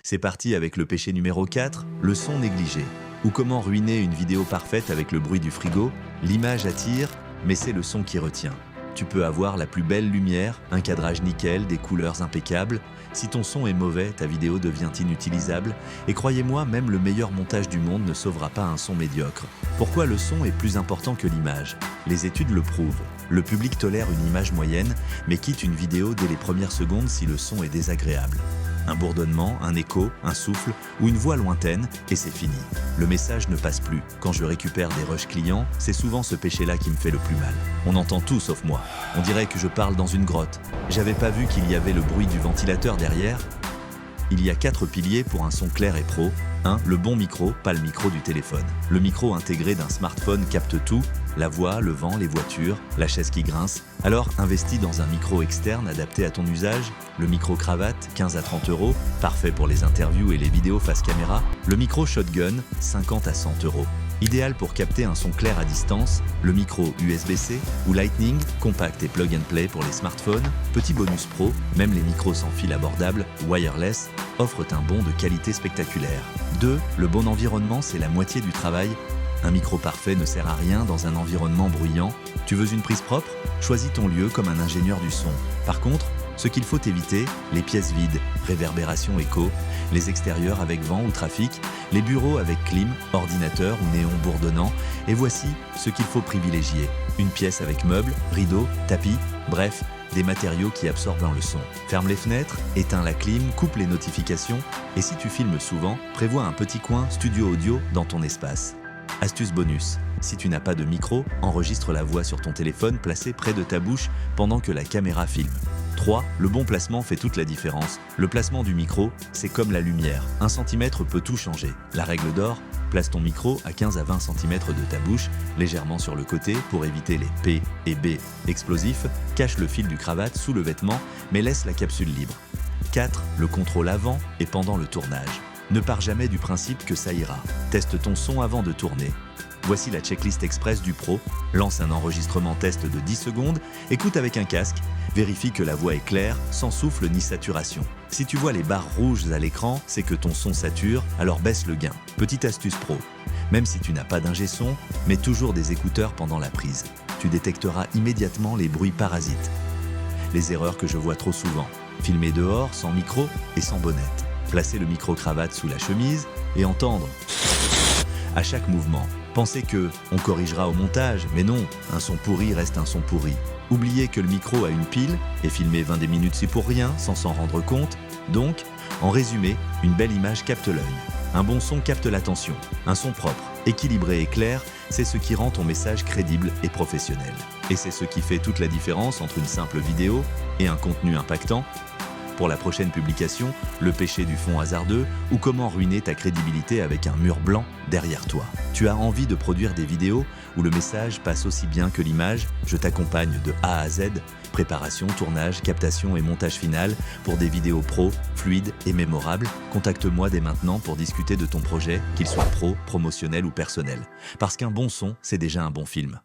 C'est parti avec le péché numéro 4, le son négligé. Ou comment ruiner une vidéo parfaite avec le bruit du frigo. L'image attire, mais c'est le son qui retient. Tu peux avoir la plus belle lumière, un cadrage nickel, des couleurs impeccables. Si ton son est mauvais, ta vidéo devient inutilisable. Et croyez-moi, même le meilleur montage du monde ne sauvera pas un son médiocre. Pourquoi le son est plus important que l'image? Les études le prouvent. Le public tolère une image moyenne, mais quitte une vidéo dès les premières secondes si le son est désagréable. Un bourdonnement, un écho, un souffle ou une voix lointaine et c'est fini. Le message ne passe plus. Quand je récupère des rushs clients, c'est souvent ce péché-là qui me fait le plus mal. On entend tout sauf moi. On dirait que je parle dans une grotte. J'avais pas vu qu'il y avait le bruit du ventilateur derrière. Il y a 4 piliers pour un son clair et pro. 1. Le bon micro, pas le micro du téléphone. Le micro intégré d'un smartphone capte tout, la voix, le vent, les voitures, la chaise qui grince. Alors investis dans un micro externe adapté à ton usage. Le micro cravate, 15 à 30 €, parfait pour les interviews et les vidéos face caméra. Le micro shotgun, 50 à 100 €. Idéal pour capter un son clair à distance, le micro USB-C ou Lightning, compact et plug and play pour les smartphones. Petit bonus pro, même les micros sans fil abordable, wireless, offrent un bond de qualité spectaculaire. 2. Le bon environnement, c'est la moitié du travail. Un micro parfait ne sert à rien dans un environnement bruyant. Tu veux une prise propre? Choisis ton lieu comme un ingénieur du son. Par contre, ce qu'il faut éviter, les pièces vides, réverbération écho, les extérieurs avec vent ou trafic, les bureaux avec clim, ordinateur ou néon bourdonnant, et voici ce qu'il faut privilégier. Une pièce avec meubles, rideaux, tapis, bref, des matériaux qui absorbent le son. Ferme les fenêtres, éteins la clim, coupe les notifications, et si tu filmes souvent, prévois un petit coin studio audio dans ton espace. Astuce bonus, si tu n'as pas de micro, enregistre la voix sur ton téléphone placé près de ta bouche pendant que la caméra filme. 3. Le bon placement fait toute la différence. Le placement du micro, c'est comme la lumière. 1 cm peut tout changer. La règle d'or, place ton micro à 15 à 20 cm de ta bouche, légèrement sur le côté pour éviter les P et B explosifs. Cache le fil du cravate sous le vêtement, mais laisse la capsule libre. 4. Le contrôle avant et pendant le tournage. Ne pars jamais du principe que ça ira. Teste ton son avant de tourner. Voici la checklist express du pro. Lance un enregistrement test de 10 secondes, écoute avec un casque, vérifie que la voix est claire, sans souffle ni saturation. Si tu vois les barres rouges à l'écran, c'est que ton son sature, alors baisse le gain. Petite astuce pro. Même si tu n'as pas d'ingé son, mets toujours des écouteurs pendant la prise. Tu détecteras immédiatement les bruits parasites. Les erreurs que je vois trop souvent. Filmer dehors, sans micro et sans bonnette. Placer le micro-cravate sous la chemise et entendre à chaque mouvement. Pensez que on corrigera au montage, mais non, un son pourri reste un son pourri. Oubliez que le micro a une pile et filmer 20 minutes c'est pour rien sans s'en rendre compte. Donc, en résumé, une belle image capte l'œil. Un bon son capte l'attention. Un son propre, équilibré et clair, c'est ce qui rend ton message crédible et professionnel. Et c'est ce qui fait toute la différence entre une simple vidéo et un contenu impactant. Pour la prochaine publication, le péché du fond hasardeux ou comment ruiner ta crédibilité avec un mur blanc derrière toi. Tu as envie de produire des vidéos où le message passe aussi bien que l'image? Je t'accompagne de A à Z, préparation, tournage, captation et montage final pour des vidéos pro, fluides et mémorables. Contacte-moi dès maintenant pour discuter de ton projet, qu'il soit pro, promotionnel ou personnel. Parce qu'un bon son, c'est déjà un bon film.